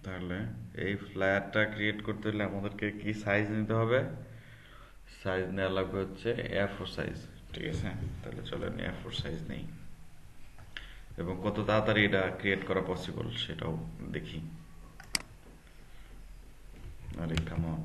তাহলে এই ফ্লায়ারটা ক্রিয়েট করতে হলে আমাদেরকে কি সাইজ নিতে হবে? সাইজ নেওয়া লাগবে হচ্ছে A4 সাইজ। ঠিক আছে, তাহলে চলেন A4 সাইজ নেই এবং কত তাড়াতাড়ি এটা ক্রিয়েট করা পসিবল সেটাও দেখি। আরে কামন,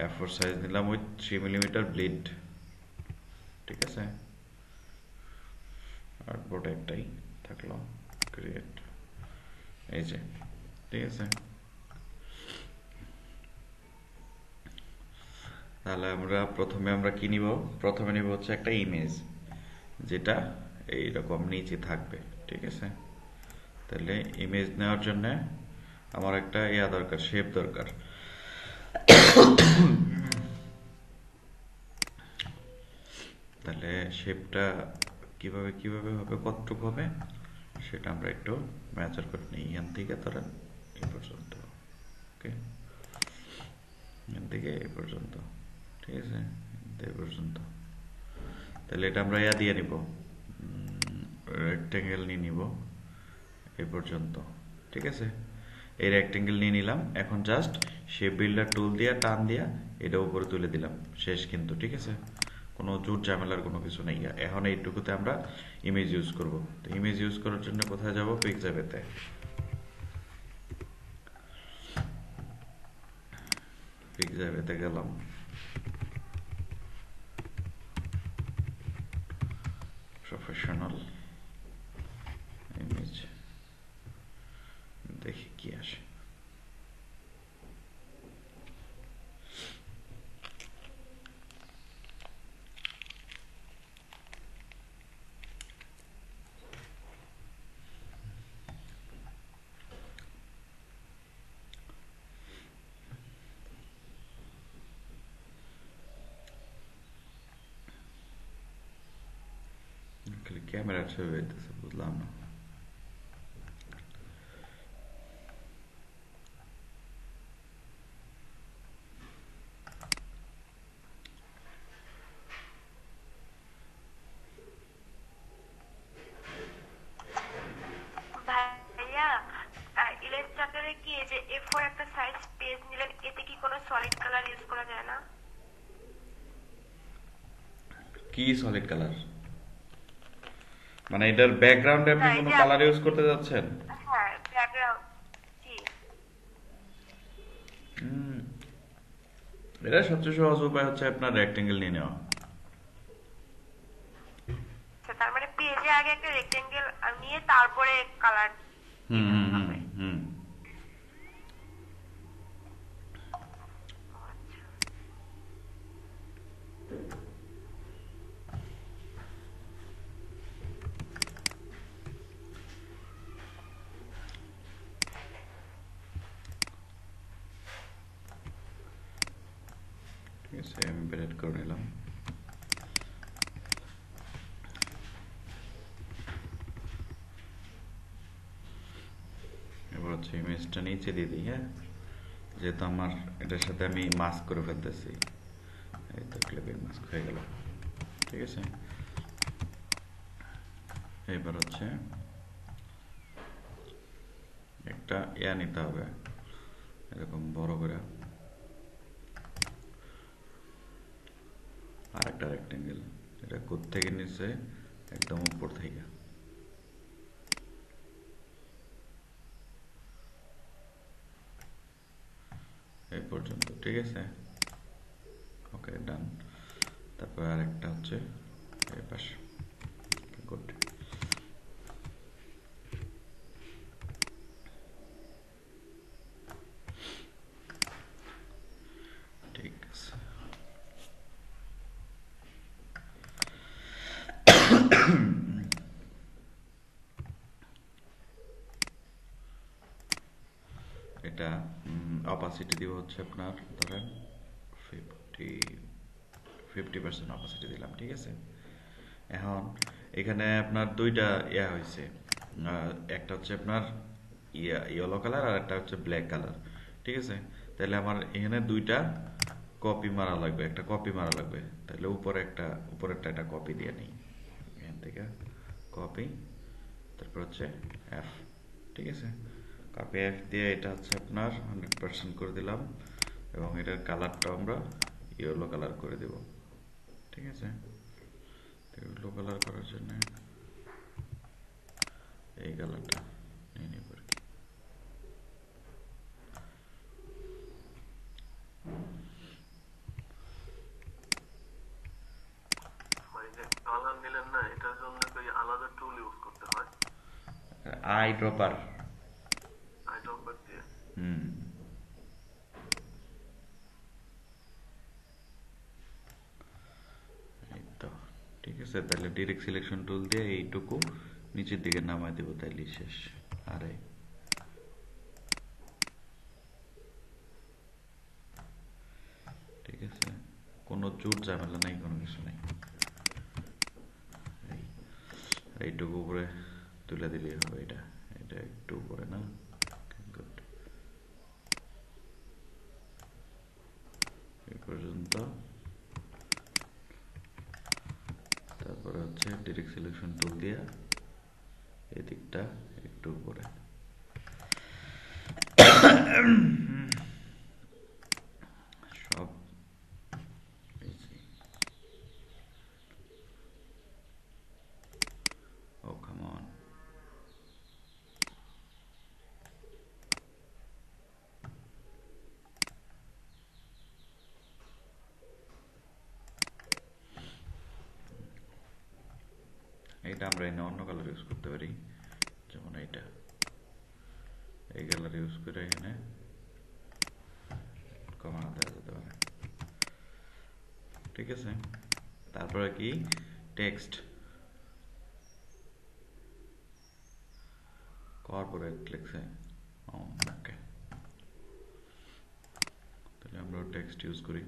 A4 সাইজ নিলাম উইথ 3 মিলিমিটার ব্লিড। ঠিক আছে, আর্টবোর্ড একটাই থাকলো, ক্রিয়েট, এই যে। ঠিক আছে, তাহলে প্রথমে কি নিব? প্রথমে নিব হচ্ছে একটা ইমেজ, যেটা এইরকম নিচে থাকবে। ঠিক আছে, তাহলে ইমেজ নেওয়ার জন্য আমার একটা দরকার, শেপ দরকার। তাহলে শেপটা কিভাবে হবে, কতটুকু হবে সেটা আমরা একটু মেজার করে নিই। এখান থেকে ধরেন এই পর্যন্ত, ওকে, এখান থেকে এই পর্যন্ত। ঠিক আছে, এই পর্যন্ত। তাহলে এটা আমরা দিয়ে নিব, রেক্টেঙ্গেল নিয়ে নিব এই পর্যন্ত। ঠিক আছে, এই রেক্টেঙ্গেল নিয়ে নিলাম। এখন জাস্ট শেপ বিল্ডার টুল দিয়ে টান দিয়া এটা উপরে তুলে দিলাম, শেষ কিন্তু। ঠিক আছে, কোনো জোর ঝামেলার কোনো কিছু নেই। এখন এইটুকুতে আমরা ইমেজ ইউজ করব। তো ইমেজ ইউজ করার জন্য কোথায় যাব? পিক্সাভেতে। পিক্সাভেতে গেলাম, প্রফেশনাল ইমেজ, দেখি কি আসে। খালি ক্যামেরার ছবি হইতেছে, বুঝলাম না। ভাইয়া, ইলাস্ট্রেটরে কি এই যে A4 একটা সাইজ পেজ নিলেন, এতে কি কোনো সলিড কালার ইউজ করা যায় না? কি সলিড কালার? মানে এটার ব্যাকগ্রাউন্ডে না, আপনি এই কোনো যে কালার আপনি, ইউজ করতে যাচ্ছেন? হ্যাঁ, ব্যাকগ্রাউন্ড, জি। হুম, এটা সবচেয়ে সহজ উপায় হচ্ছে আপনার রেক্টেঙ্গেল নিয়ে নেওয়া। আচ্ছা, তার মানে পেজে আগে একটা রেক্টেঙ্গেল নিয়ে তারপরে কালার হুম দিতে হুম হুম হবে। হুম। ঠিক আছে, এমবেডেড করে নিলাম। এবার হচ্ছে ইমেজটা নিচে দিয়ে দিই। হ্যাঁ, যেহেতু আমার এটার সাথে আমি মাস্ক করে ফেলতেছি, এই তো ক্লিপিং মাস্ক হয়ে গেল। ঠিক আছে, এবার হচ্ছে একটা নিতে হবে এরকম বড় করে, আর একটা রেক্টেঙ্গেল। এটা কোত্থেকে নিচ্ছে? একদম উপর থেকে। এই পর্যন্ত। ঠিক আছে, ওকে, ডান। তারপর আরেকটা হচ্ছে এই পাশে। গুড। ঠিক আছে, এটা অপাসিটি দিব হচ্ছে আপনার, ধরেন 50% অপাসিটি দিলাম। ঠিক আছে, এখন এখানে আপনার দুইটা হয়েছে, একটা হচ্ছে আপনার ইয়েলো কালার আর একটা হচ্ছে ব্ল্যাক কালার। ঠিক আছে, তাহলে আমার এখানে দুইটা কপি মারা লাগবে, একটা কপি মারা লাগবে। তাহলে উপরেরটা একটা কপি দিয়ে নিই এখান থেকে, কপি। তারপর হচ্ছে এফ, ঠিক আছে। কপি এফ দিয়ে এটা হচ্ছে আপনার 100% করে দিলাম এবং এটার কালারটা আমরা ইয়েলো কালার করে দেব, ঠিক আছে। ইয়েলো কালার করার জন্য এই কালারটা নিয়ে নেব আর কি। কালার নিলেন না, এটার জন্য আলাদা টুল ইউজ করতে হয়, আই ড্রপার। আই ড্রপার দিয়ে। এই তো ঠিক আছে। তাহলে ডিরেক্ট সিলেকশন টুল দিয়ে এইটুকু নিচের দিকে নামায় দেবো, তাইলে শেষ। আরে ঠিক আছে, কোনো জোর ঝামেলা নাই, কোনো কিছু নাই। এইটুকু উপরে তুলে দিলেই হবে। এটা এটা একটু উপরে না, গুড, এই পর্যন্ত। তারপরে হচ্ছে ডিরেক্ট সিলেকশন টুল দিয়ে এদিকটা একটু উপরে। সব ও কাম অন। এটা আমরা এনে অন্য কালার ইউজ করতে পারি, যেমন এইটা, এই কালার ইউজ করে এখানে কমানো দেওয়া যেতে পারে, ঠিক আছে। তারপরে কি টেক্সট কর্পোরেট লিখছে, ওকে, তাহলে আমরা টেক্সট ইউজ করি।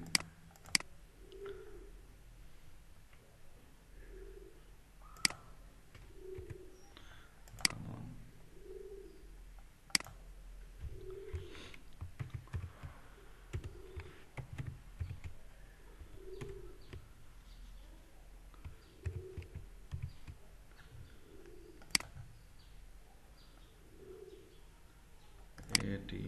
এটি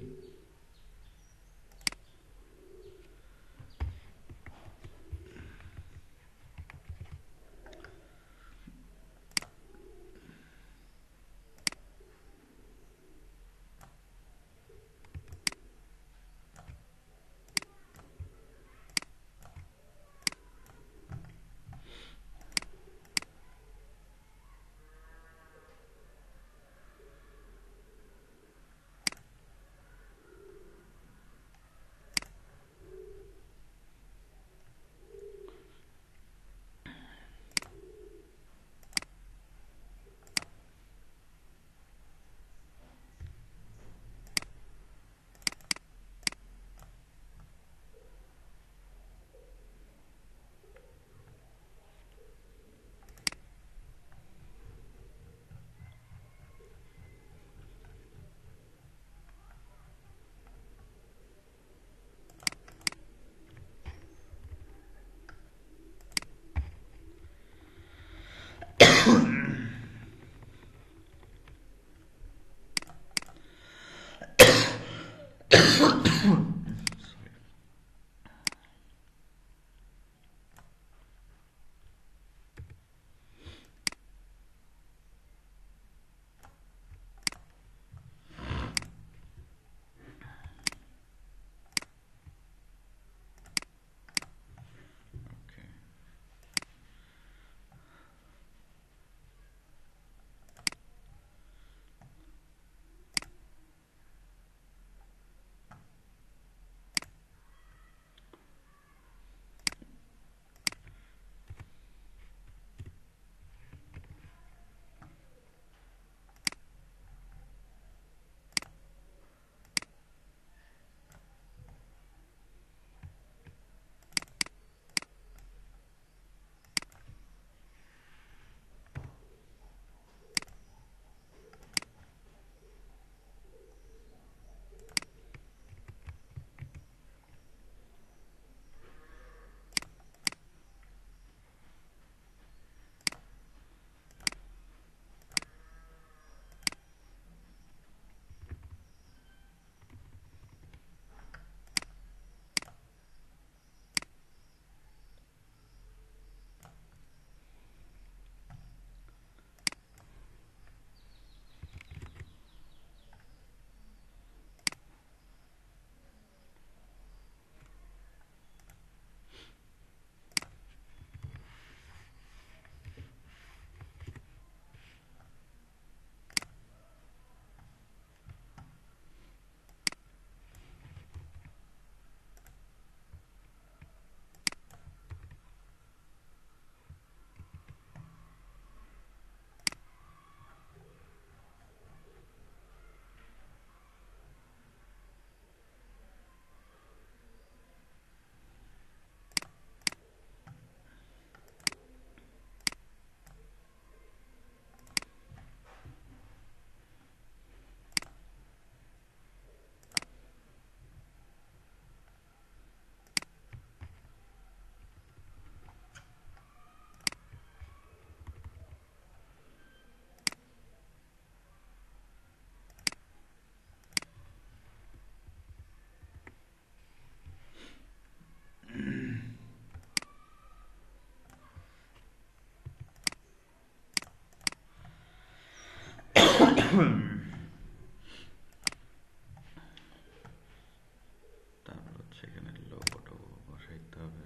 তারপর হচ্ছে এখানে লোগোটা বসাইতে হবে।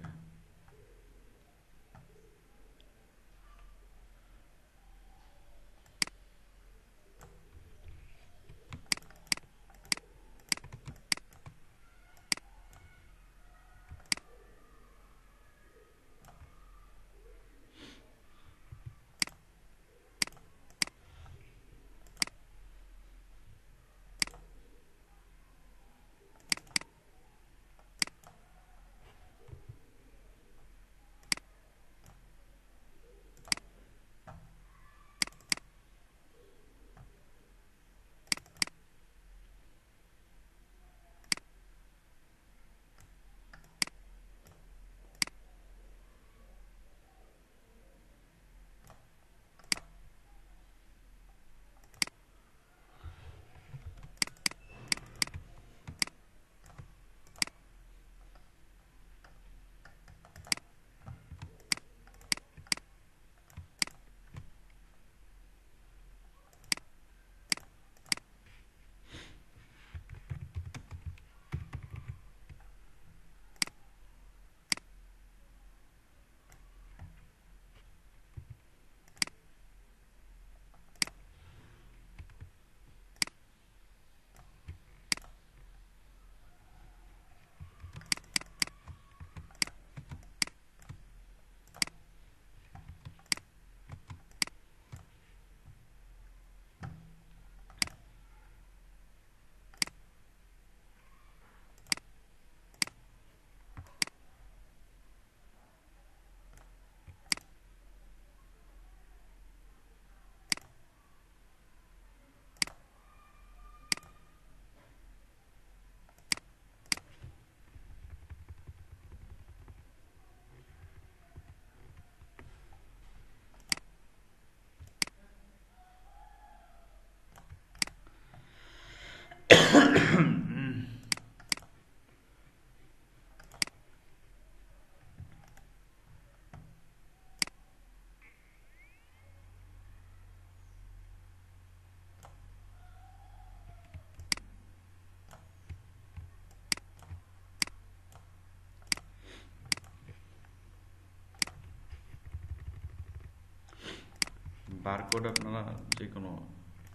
বারকোড আপনারা যে কোনো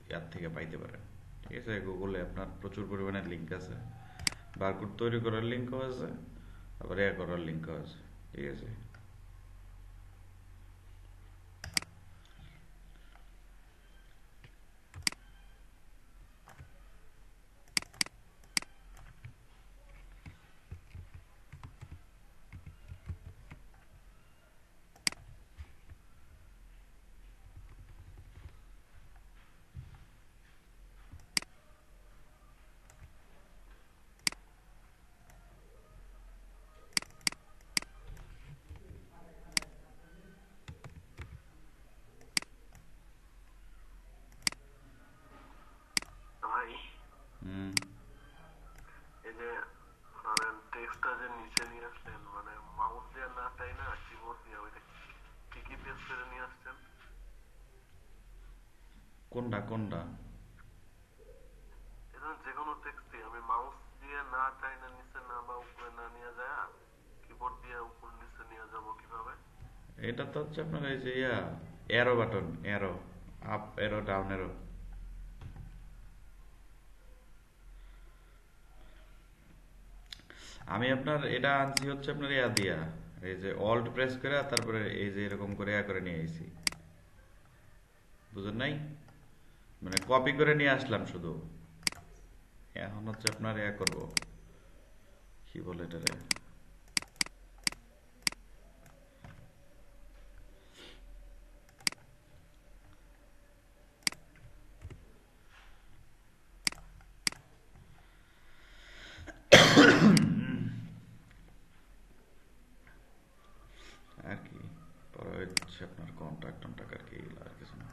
অ্যাপ থেকে পাইতে পারেন, ঠিক আছে। গুগলে আপনার প্রচুর পরিমাণে লিঙ্ক আছে, বারকোড তৈরি করার লিঙ্কও আছে, আবার করার লিঙ্কও আছে, ঠিক আছে। ভাই হুম। এই যে ধরেন টেক্সটটা যে নিচে নিয়ে আসলেন, মানে মাউস দিয়ে না তাই না, কিবোর্ড দিয়ে, ওইটা কি কি প্রেস করে নিয়ে আসছেন? কোনটা কোনটা? এখন যে কোনো টেক্সটই আমি মাউস দিয়ে না চাই না নিচে না বা উপরে না নিয়ে যায়, কিবোর্ড দিয়ে উপর নিচে নিয়ে যাব কিভাবে? এটা তো হচ্ছে আপনার এই যে arrow button, arrow up arrow down arrow. আমি আপনার এটা আনছি হচ্ছে আপনার দিয়া, এই যে অল্ট প্রেস করে তারপরে এই যে এরকম করে করে নিয়ে আইছি, বুঝেন নাই? মানে কপি করে নিয়ে আসলাম শুধু। এখন হচ্ছে আপনার করব, কি বলে এটারে, আর কি পরে হচ্ছে আপনার কন্ট্যাক্ট টন্ট্যাক্ট আর কি, এগুলো আর কিছু না।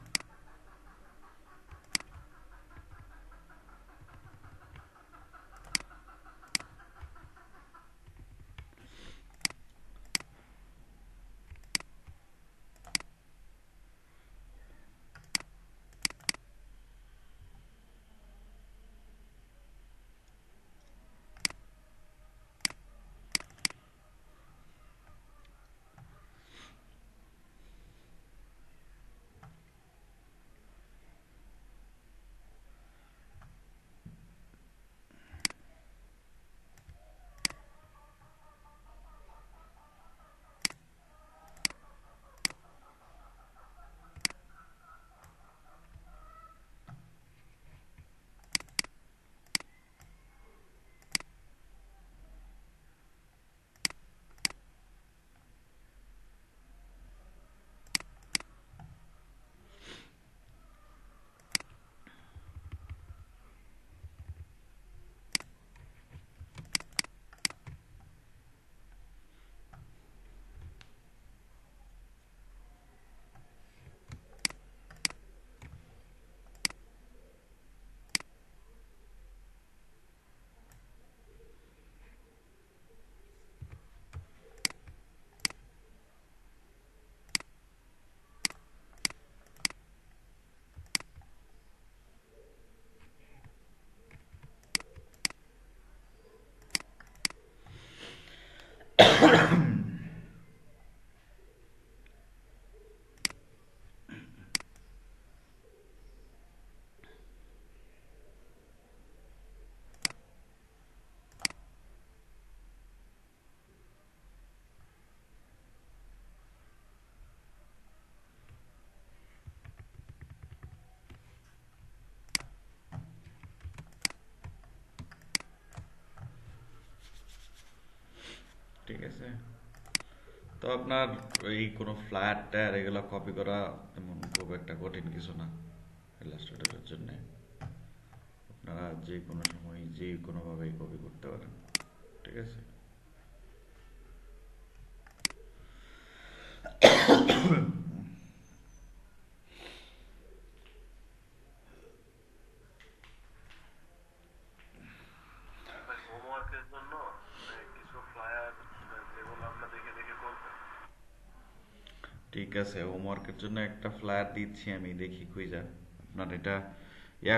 আছে। তো আপনার এই কোনো ফ্ল্যাট টায়ার এগুলো কপি করা তেমন খুব একটা কঠিন কিছু না ইলাস্ট্রেটরের জন্য। আপনারা যে কোনো সময় যে কোনোভাবেই কপি করতে পারেন, ঠিক আছে। ভাই হোমওয়ার্কের জন্য কিছু ফ্লায়ার যেগুলো আমরা দেখে দেখে করবেন। ঠিক আছে, হোমওয়ার্কের জন্য একটা ফ্ল্যাট দিচ্ছি আমি, দেখি খুঁজা আপনার এটা ইয়া